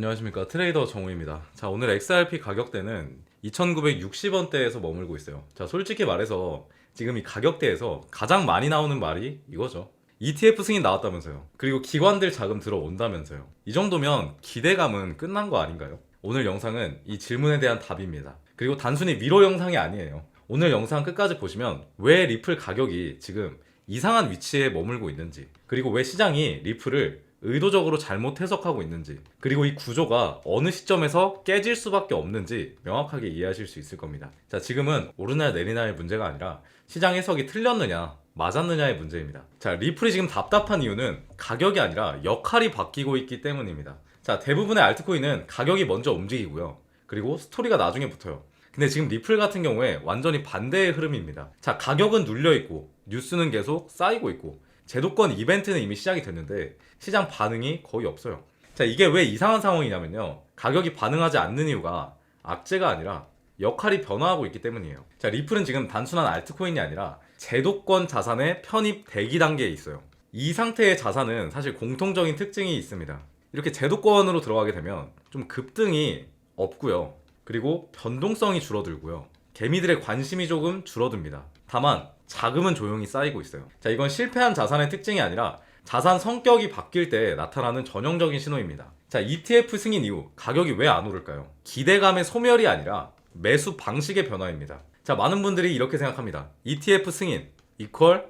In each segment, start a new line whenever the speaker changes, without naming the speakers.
안녕하십니까, 트레이더 정우입니다. 자, 오늘 XRP 가격대는 2,960원대에서 머물고 있어요. 자, 솔직히 말해서 지금 이 가격대에서 가장 많이 나오는 말이 이거죠. ETF 승인 나왔다면서요. 그리고 기관들 자금 들어온다면서요. 이 정도면 기대감은 끝난 거 아닌가요? 오늘 영상은 이 질문에 대한 답입니다. 그리고 단순히 위로 영상이 아니에요. 오늘 영상 끝까지 보시면 왜 리플 가격이 지금 이상한 위치에 머물고 있는지, 그리고 왜 시장이 리플을 의도적으로 잘못 해석하고 있는지, 그리고 이 구조가 어느 시점에서 깨질 수밖에 없는지 명확하게 이해하실 수 있을 겁니다. 자, 지금은 오르날 내리날의 문제가 아니라 시장 해석이 틀렸느냐 맞았느냐의 문제입니다. 자, 리플이 지금 답답한 이유는 가격이 아니라 역할이 바뀌고 있기 때문입니다. 자, 대부분의 알트코인은 가격이 먼저 움직이고요, 그리고 스토리가 나중에 붙어요. 근데 지금 리플 같은 경우에 완전히 반대의 흐름입니다. 자, 가격은 눌려있고 뉴스는 계속 쌓이고 있고 제도권 이벤트는 이미 시작이 됐는데 시장 반응이 거의 없어요. 자, 이게 왜 이상한 상황이냐면요, 가격이 반응하지 않는 이유가 악재가 아니라 역할이 변화하고 있기 때문이에요. 자, 리플은 지금 단순한 알트코인이 아니라 제도권 자산의 편입 대기 단계에 있어요. 이 상태의 자산은 사실 공통적인 특징이 있습니다. 이렇게 제도권으로 들어가게 되면 좀 급등이 없고요, 그리고 변동성이 줄어들고요, 개미들의 관심이 조금 줄어듭니다. 다만 자금은 조용히 쌓이고 있어요. 자, 이건 실패한 자산의 특징이 아니라 자산 성격이 바뀔 때 나타나는 전형적인 신호입니다. 자, ETF 승인 이후 가격이 왜 안 오를까요? 기대감의 소멸이 아니라 매수 방식의 변화입니다. 자, 많은 분들이 이렇게 생각합니다. ETF 승인 이퀄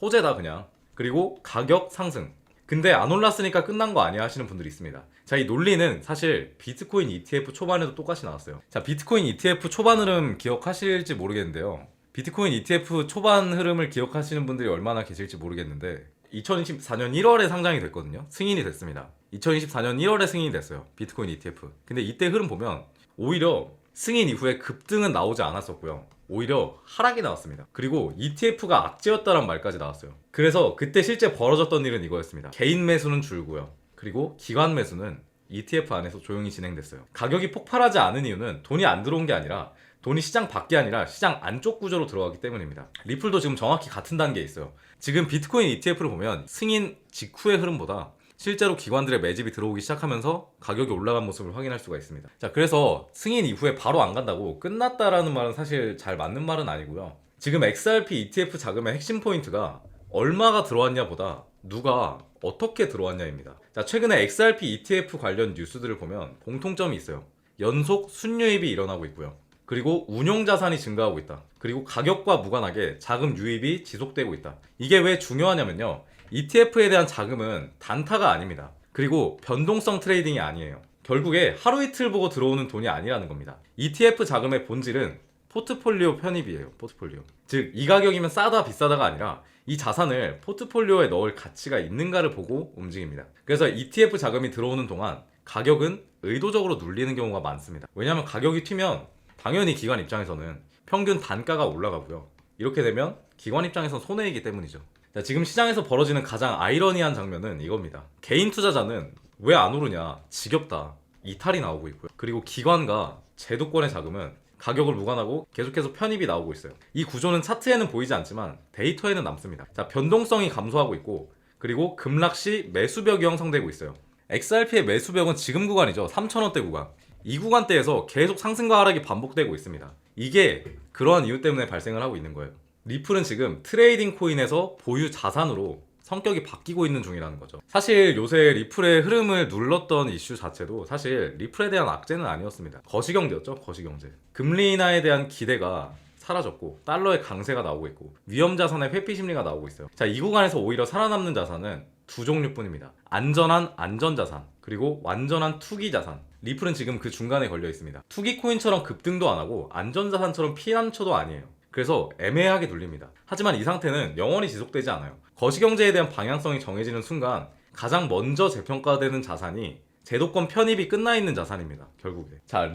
호재다 그냥. 그리고 가격 상승. 근데 안 올랐으니까 끝난 거 아니야 하시는 분들이 있습니다. 자, 이 논리는 사실 비트코인 ETF 초반에도 똑같이 나왔어요. 자, 비트코인 ETF 초반 흐름 기억하실지 모르겠는데요, 비트코인 ETF 초반 흐름을 기억하시는 분들이 얼마나 계실지 모르겠는데 2024년 1월에 상장이 됐거든요. 승인이 됐습니다. 2024년 1월에 승인이 됐어요, 비트코인 ETF. 근데 이때 흐름 보면 오히려 승인 이후에 급등은 나오지 않았었고요, 오히려 하락이 나왔습니다. 그리고 ETF가 악재였다는 말까지 나왔어요. 그래서 그때 실제 벌어졌던 일은 이거였습니다. 개인 매수는 줄고요, 그리고 기관 매수는 ETF 안에서 조용히 진행됐어요. 가격이 폭발하지 않은 이유는 돈이 안 들어온 게 아니라 돈이 시장 밖이 아니라 시장 안쪽 구조로 들어가기 때문입니다. 리플도 지금 정확히 같은 단계에 있어요. 지금 비트코인 ETF를 보면 승인 직후의 흐름보다 실제로 기관들의 매집이 들어오기 시작하면서 가격이 올라간 모습을 확인할 수가 있습니다. 자, 그래서 승인 이후에 바로 안 간다고 끝났다라는 말은 사실 잘 맞는 말은 아니고요. 지금 XRP ETF 자금의 핵심 포인트가 얼마가 들어왔냐 보다 누가 어떻게 들어왔냐입니다. 자, 최근에 XRP ETF 관련 뉴스들을 보면 공통점이 있어요. 연속 순유입이 일어나고 있고요, 그리고 운용 자산이 증가하고 있다, 그리고 가격과 무관하게 자금 유입이 지속되고 있다. 이게 왜 중요하냐면요, ETF에 대한 자금은 단타가 아닙니다. 그리고 변동성 트레이딩이 아니에요. 결국에 하루 이틀 보고 들어오는 돈이 아니라는 겁니다. ETF 자금의 본질은 포트폴리오 편입이에요. 포트폴리오. 즉, 이 가격이면 싸다 비싸다가 아니라 이 자산을 포트폴리오에 넣을 가치가 있는가를 보고 움직입니다. 그래서 ETF 자금이 들어오는 동안 가격은 의도적으로 눌리는 경우가 많습니다. 왜냐하면 가격이 튀면 당연히 기관 입장에서는 평균 단가가 올라가고요, 이렇게 되면 기관 입장에선 손해이기 때문이죠. 자, 지금 시장에서 벌어지는 가장 아이러니한 장면은 이겁니다. 개인 투자자는 왜 안 오르냐, 지겹다, 이탈이 나오고 있고요, 그리고 기관과 제도권의 자금은 가격을 무관하고 계속해서 편입이 나오고 있어요. 이 구조는 차트에는 보이지 않지만 데이터에는 남습니다. 자, 변동성이 감소하고 있고, 그리고 급락시 매수벽이 형성되고 있어요. XRP의 매수벽은 지금 구간이죠. 3,000원대 구간. 이 구간대에서 계속 상승과 하락이 반복되고 있습니다. 이게 그러한 이유 때문에 발생을 하고 있는 거예요. 리플은 지금 트레이딩 코인에서 보유 자산으로 성격이 바뀌고 있는 중이라는 거죠. 사실 요새 리플의 흐름을 눌렀던 이슈 자체도 사실 리플에 대한 악재는 아니었습니다. 거시경제였죠, 거시경제. 금리 인하에 대한 기대가 사라졌고 달러의 강세가 나오고 있고 위험 자산의 회피 심리가 나오고 있어요. 자, 이 구간에서 오히려 살아남는 자산은 두 종류뿐입니다. 안전한 안전자산, 그리고 완전한 투기자산. 리플은 지금 그 중간에 걸려 있습니다. 투기 코인처럼 급등도 안 하고 안전자산처럼 피난처도 아니에요. 그래서 애매하게 눌립니다. 하지만 이 상태는 영원히 지속되지 않아요. 거시경제에 대한 방향성이 정해지는 순간 가장 먼저 재평가되는 자산이 제도권 편입이 끝나 있는 자산입니다, 결국에. 자,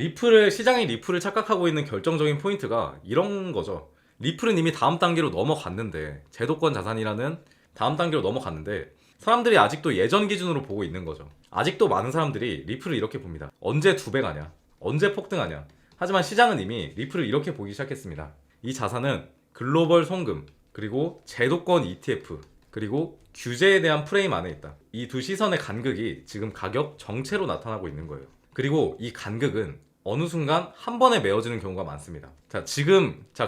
시장이 리플을 착각하고 있는 결정적인 포인트가 이런 거죠. 리플은 이미 다음 단계로 넘어갔는데, 제도권 자산이라는 다음 단계로 넘어갔는데 사람들이 아직도 예전 기준으로 보고 있는 거죠. 아직도 많은 사람들이 리플을 이렇게 봅니다. 언제 2배 가냐? 언제 폭등하냐? 하지만 시장은 이미 리플을 이렇게 보기 시작했습니다. 이 자산은 글로벌 송금, 그리고 제도권 ETF, 그리고 규제에 대한 프레임 안에 있다. 이 두 시선의 간극이 지금 가격 정체로 나타나고 있는 거예요. 그리고 이 간극은 어느 순간 한 번에 메어지는 경우가 많습니다.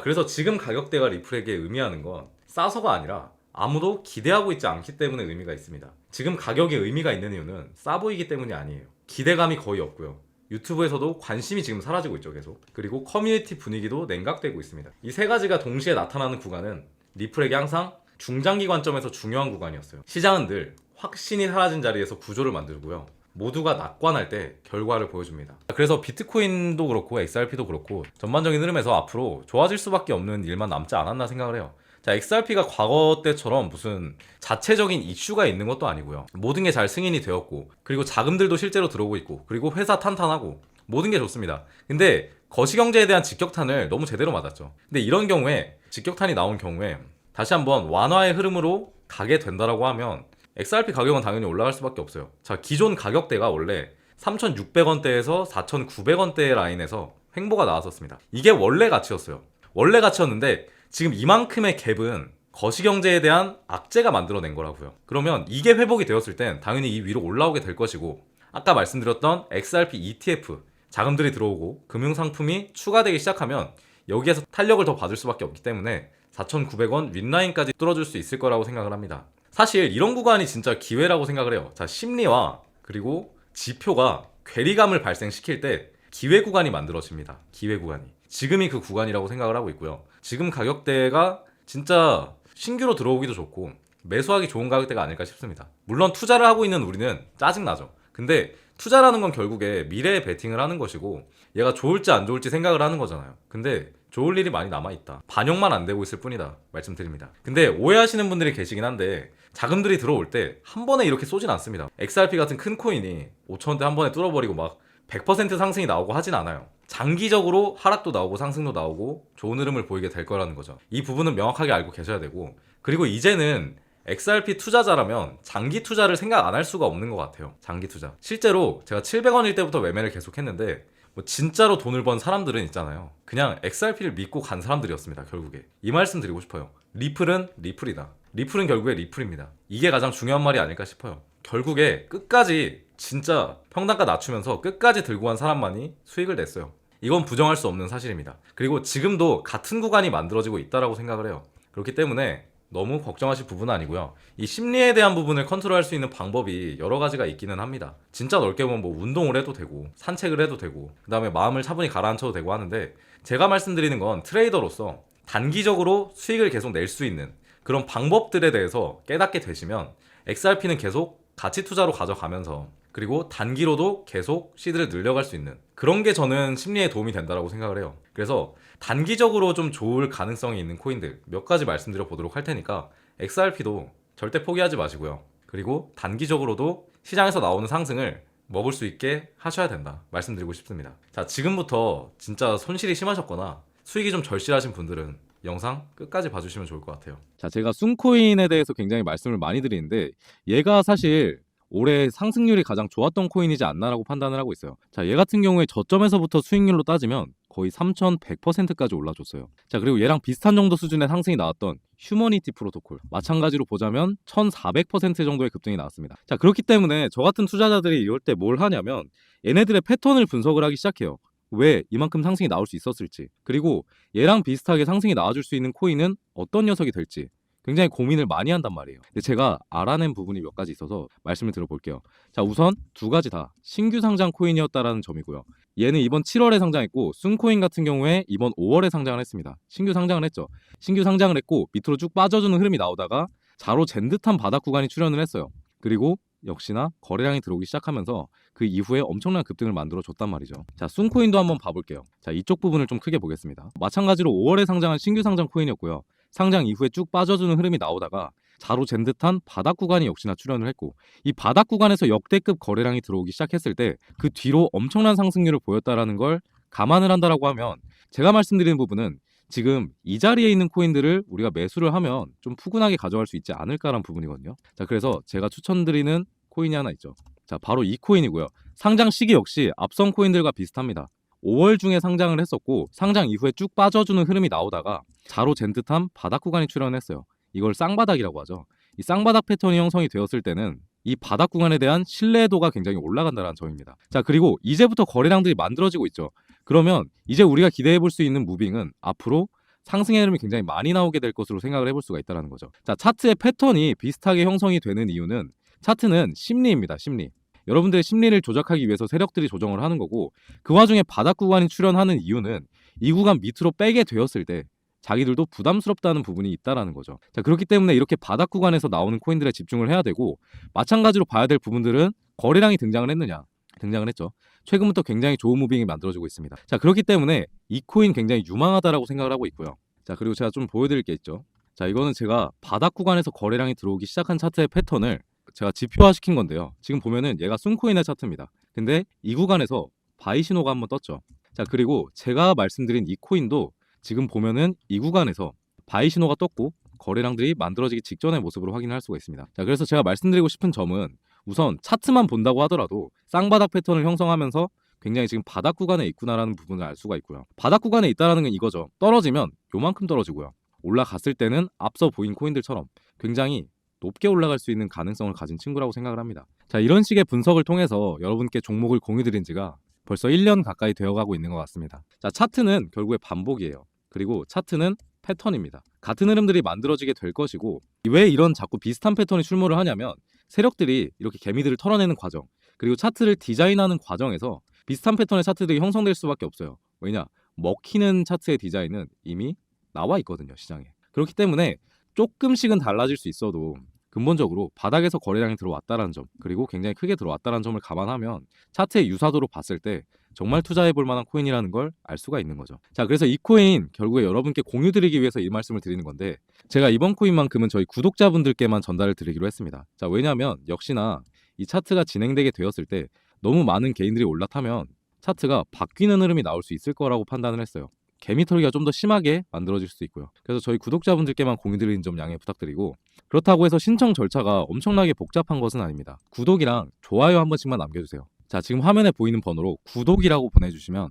그래서 지금 가격대가 리플에게 의미하는 건 싸서가 아니라 아무도 기대하고 있지 않기 때문에 의미가 있습니다. 지금 가격에 의미가 있는 이유는 싸 보이기 때문이 아니에요. 기대감이 거의 없고요. 유튜브에서도 관심이 지금 사라지고 있죠, 계속. 그리고 커뮤니티 분위기도 냉각되고 있습니다. 이 세 가지가 동시에 나타나는 구간은 리플에게 항상 중장기 관점에서 중요한 구간이었어요. 시장은 늘 확신이 사라진 자리에서 구조를 만들고요. 모두가 낙관할 때 결과를 보여줍니다. 그래서 비트코인도 그렇고 XRP도 그렇고 전반적인 흐름에서 앞으로 좋아질 수밖에 없는 일만 남지 않았나 생각을 해요. 자, XRP가 과거 때처럼 무슨 자체적인 이슈가 있는 것도 아니고요. 모든 게 잘 승인이 되었고, 그리고 자금들도 실제로 들어오고 있고, 그리고 회사 탄탄하고, 모든 게 좋습니다. 근데 거시경제에 대한 직격탄을 너무 제대로 맞았죠. 근데 이런 경우에, 직격탄이 나온 경우에 다시 한번 완화의 흐름으로 가게 된다라고 하면 XRP 가격은 당연히 올라갈 수밖에 없어요. 자, 기존 가격대가 원래 3,600원대에서 4,900원대 라인에서 횡보가 나왔었습니다. 이게 원래 가치였어요. 원래 가치였는데 지금 이만큼의 갭은 거시경제에 대한 악재가 만들어낸 거라고요. 그러면 이게 회복이 되었을 땐 당연히 이 위로 올라오게 될 것이고, 아까 말씀드렸던 XRP ETF 자금들이 들어오고 금융상품이 추가되기 시작하면 여기에서 탄력을 더 받을 수밖에 없기 때문에 4,900원 윗라인까지 뚫어줄 수 있을 거라고 생각을 합니다. 사실 이런 구간이 진짜 기회라고 생각을 해요. 자, 심리와 그리고 지표가 괴리감을 발생시킬 때 기회 구간이 만들어집니다. 기회 구간이. 지금이 그 구간이라고 생각을 하고 있고요. 지금 가격대가 진짜 신규로 들어오기도 좋고 매수하기 좋은 가격대가 아닐까 싶습니다. 물론 투자를 하고 있는 우리는 짜증나죠. 근데 투자라는 건 결국에 미래에 베팅을 하는 것이고 얘가 좋을지 안 좋을지 생각을 하는 거잖아요. 근데 좋을 일이 많이 남아있다. 반영만 안 되고 있을 뿐이다. 말씀드립니다. 근데 오해하시는 분들이 계시긴 한데 자금들이 들어올 때 한 번에 이렇게 쏘진 않습니다. XRP 같은 큰 코인이 5천원대 한 번에 뚫어버리고 막 100% 상승이 나오고 하진 않아요. 장기적으로 하락도 나오고 상승도 나오고 좋은 흐름을 보이게 될 거라는 거죠. 이 부분은 명확하게 알고 계셔야 되고, 그리고 이제는 XRP 투자자라면 장기 투자를 생각 안 할 수가 없는 것 같아요. 장기 투자. 실제로 제가 700원일 때부터 매매를 계속 했는데 뭐 진짜로 돈을 번 사람들은 있잖아요. 그냥 XRP를 믿고 간 사람들이었습니다. 결국에 이 말씀 드리고 싶어요. 리플은 리플이다. 리플은 결국에 리플입니다. 이게 가장 중요한 말이 아닐까 싶어요. 결국에 끝까지 진짜 평단가 낮추면서 끝까지 들고 간 사람만이 수익을 냈어요. 이건 부정할 수 없는 사실입니다. 그리고 지금도 같은 구간이 만들어지고 있다라고 생각을 해요. 그렇기 때문에 너무 걱정하실 부분은 아니고요. 이 심리에 대한 부분을 컨트롤할 수 있는 방법이 여러 가지가 있기는 합니다. 진짜 넓게 보면 뭐 운동을 해도 되고 산책을 해도 되고 그 다음에 마음을 차분히 가라앉혀도 되고 하는데, 제가 말씀드리는 건 트레이더로서 단기적으로 수익을 계속 낼 수 있는 그런 방법들에 대해서 깨닫게 되시면 XRP는 계속 가치 투자로 가져가면서 그리고 단기로도 계속 시드를 늘려갈 수 있는 그런 게 저는 심리에 도움이 된다고 생각을 해요. 그래서 단기적으로 좀 좋을 가능성이 있는 코인들 몇 가지 말씀드려 보도록 할 테니까 XRP도 절대 포기하지 마시고요. 그리고 단기적으로도 시장에서 나오는 상승을 먹을 수 있게 하셔야 된다 말씀드리고 싶습니다. 자, 지금부터 진짜 손실이 심하셨거나 수익이 좀 절실하신 분들은 영상 끝까지 봐주시면 좋을 것 같아요. 자, 제가 순코인에 대해서 굉장히 말씀을 많이 드리는데 얘가 사실 올해 상승률이 가장 좋았던 코인이지 않나라고 판단을 하고 있어요. 자, 얘 같은 경우에 저점에서부터 수익률로 따지면 거의 3,100%까지 올라줬어요. 자, 그리고 얘랑 비슷한 정도 수준의 상승이 나왔던 휴머니티 프로토콜 마찬가지로 보자면 1,400% 정도의 급등이 나왔습니다. 자, 그렇기 때문에 저 같은 투자자들이 이럴 때 뭘 하냐면 얘네들의 패턴을 분석을 하기 시작해요. 왜 이만큼 상승이 나올 수 있었을지, 그리고 얘랑 비슷하게 상승이 나와줄 수 있는 코인은 어떤 녀석이 될지 굉장히 고민을 많이 한단 말이에요. 근데 제가 알아낸 부분이 몇 가지 있어서 말씀을 들어볼게요. 자, 우선 두 가지 다 신규 상장 코인이었다라는 점이고요. 얘는 이번 7월에 상장했고 순코인 같은 경우에 이번 5월에 상장을 했습니다. 신규 상장을 했죠. 신규 상장을 했고 밑으로 쭉 빠져주는 흐름이 나오다가 자로 잰 듯한 바닥 구간이 출현을 했어요. 그리고 역시나 거래량이 들어오기 시작하면서 그 이후에 엄청난 급등을 만들어 줬단 말이죠. 자, 순코인도 한번 봐볼게요. 자, 이쪽 부분을 좀 크게 보겠습니다. 마찬가지로 5월에 상장한 신규 상장 코인이었고요. 상장 이후에 쭉 빠져주는 흐름이 나오다가 자로 잰 듯한 바닥 구간이 역시나 출현을 했고, 이 바닥 구간에서 역대급 거래량이 들어오기 시작했을 때 그 뒤로 엄청난 상승률을 보였다라는 걸 감안을 한다라고 하면 제가 말씀드리는 부분은 지금 이 자리에 있는 코인들을 우리가 매수를 하면 좀 푸근하게 가져갈 수 있지 않을까라는 부분이거든요. 자, 그래서 제가 추천드리는 코인이 하나 있죠. 자, 바로 이 코인이고요. 상장 시기 역시 앞선 코인들과 비슷합니다. 5월 중에 상장을 했었고 상장 이후에 쭉 빠져주는 흐름이 나오다가 자로 잰 듯한 바닥 구간이 출현했어요. 이걸 쌍바닥이라고 하죠. 이 쌍바닥 패턴이 형성이 되었을 때는 이 바닥 구간에 대한 신뢰도가 굉장히 올라간다는 점입니다. 자, 그리고 이제부터 거래량들이 만들어지고 있죠. 그러면 이제 우리가 기대해 볼 수 있는 무빙은 앞으로 상승의 흐름이 굉장히 많이 나오게 될 것으로 생각을 해볼 수가 있다는 거죠. 자, 차트의 패턴이 비슷하게 형성이 되는 이유는 차트는 심리입니다. 심리. 여러분들의 심리를 조작하기 위해서 세력들이 조정을 하는 거고, 그 와중에 바닥 구간이 출현하는 이유는 이 구간 밑으로 빼게 되었을 때 자기들도 부담스럽다는 부분이 있다라는 거죠. 자, 그렇기 때문에 이렇게 바닥 구간에서 나오는 코인들에 집중을 해야 되고, 마찬가지로 봐야 될 부분들은 거래량이 등장을 했느냐. 등장을 했죠. 최근부터 굉장히 좋은 무빙이 만들어지고 있습니다. 자, 그렇기 때문에 이 코인 굉장히 유망하다라고 생각을 하고 있고요. 자, 그리고 제가 좀 보여드릴 게 있죠. 자, 이거는 제가 바닥 구간에서 거래량이 들어오기 시작한 차트의 패턴을 제가 지표화시킨 건데요. 지금 보면은 얘가 순코인의 차트입니다. 근데 이 구간에서 바이 신호가 한번 떴죠. 자, 그리고 제가 말씀드린 이 코인도 지금 보면은 이 구간에서 바이 신호가 떴고 거래량들이 만들어지기 직전의 모습으로 확인할 수가 있습니다. 자, 그래서 제가 말씀드리고 싶은 점은 우선 차트만 본다고 하더라도 쌍바닥 패턴을 형성하면서 굉장히 지금 바닥 구간에 있구나라는 부분을 알 수가 있고요. 바닥 구간에 있다라는 건 이거죠. 떨어지면 요만큼 떨어지고요. 올라갔을 때는 앞서 보인 코인들처럼 굉장히 높게 올라갈 수 있는 가능성을 가진 친구라고 생각을 합니다. 자, 이런 식의 분석을 통해서 여러분께 종목을 공유드린 지가 벌써 1년 가까이 되어가고 있는 것 같습니다. 자, 차트는 결국에 반복이에요. 그리고 차트는 패턴입니다. 같은 흐름들이 만들어지게 될 것이고, 왜 이런 자꾸 비슷한 패턴이 출몰을 하냐면 세력들이 이렇게 개미들을 털어내는 과정, 그리고 차트를 디자인하는 과정에서 비슷한 패턴의 차트들이 형성될 수밖에 없어요. 왜냐? 먹히는 차트의 디자인은 이미 나와 있거든요, 시장에. 그렇기 때문에 조금씩은 달라질 수 있어도 근본적으로 바닥에서 거래량이 들어왔다는 점, 그리고 굉장히 크게 들어왔다는 점을 감안하면 차트의 유사도로 봤을 때 정말 투자해 볼 만한 코인이라는 걸 알 수가 있는 거죠. 자, 그래서 이 코인 결국에 여러분께 공유 드리기 위해서 이 말씀을 드리는 건데, 제가 이번 코인만큼은 저희 구독자분들께만 전달을 드리기로 했습니다. 자, 왜냐면 역시나 이 차트가 진행되게 되었을 때 너무 많은 개인들이 올라타면 차트가 바뀌는 흐름이 나올 수 있을 거라고 판단을 했어요. 개미 털기가 좀 더 심하게 만들어질 수 있고요. 그래서 저희 구독자분들께만 공유드리는 점 양해 부탁드리고, 그렇다고 해서 신청 절차가 엄청나게 복잡한 것은 아닙니다. 구독이랑 좋아요 한 번씩만 남겨주세요. 자, 지금 화면에 보이는 번호로 구독이라고 보내주시면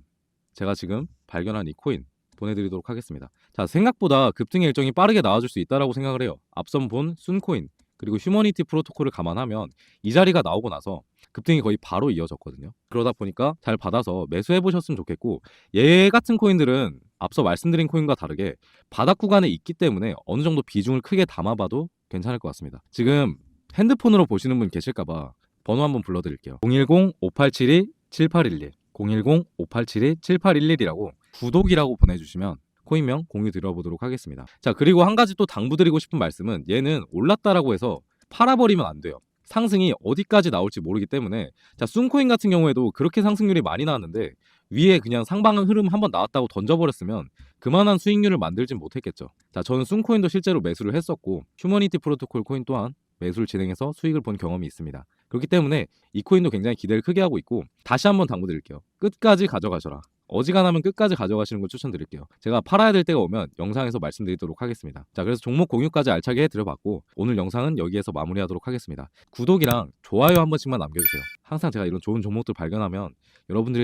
제가 지금 발견한 이 코인 보내드리도록 하겠습니다. 자, 생각보다 급등의 일정이 빠르게 나와줄 수 있다고 생각을 해요. 앞선 본 순코인 그리고 휴머니티 프로토콜을 감안하면 이 자리가 나오고 나서 급등이 거의 바로 이어졌거든요. 그러다 보니까 잘 받아서 매수해 보셨으면 좋겠고, 얘 같은 코인들은 앞서 말씀드린 코인과 다르게 바닥 구간에 있기 때문에 어느 정도 비중을 크게 담아봐도 괜찮을 것 같습니다. 지금 핸드폰으로 보시는 분 계실까봐 번호 한번 불러드릴게요. 010-5872-7811 010-5872-7811이라고 구독이라고 보내주시면 코인명 공유 드려보도록 하겠습니다. 자, 그리고 한 가지 또 당부드리고 싶은 말씀은, 얘는 올랐다라고 해서 팔아버리면 안 돼요. 상승이 어디까지 나올지 모르기 때문에. 자, 순코인 같은 경우에도 그렇게 상승률이 많이 나왔는데 위에 그냥 상방은 흐름 한번 나왔다고 던져버렸으면 그만한 수익률을 만들진 못했겠죠. 자, 저는 순코인도 실제로 매수를 했었고 휴머니티 프로토콜 코인 또한 매수를 진행해서 수익을 본 경험이 있습니다. 그렇기 때문에 이 코인도 굉장히 기대를 크게 하고 있고, 다시 한번 당부드릴게요. 끝까지 가져가셔라. 어지간하면 끝까지 가져가시는 걸 추천드릴게요. 제가 팔아야 될 때가 오면 영상에서 말씀드리도록 하겠습니다. 자, 그래서 종목 공유까지 알차게 해드려봤고 오늘 영상은 여기에서 마무리하도록 하겠습니다. 구독이랑 좋아요 한 번씩만 남겨주세요. 항상 제가 이런 좋은 종목들 발견하면 여러분들이랑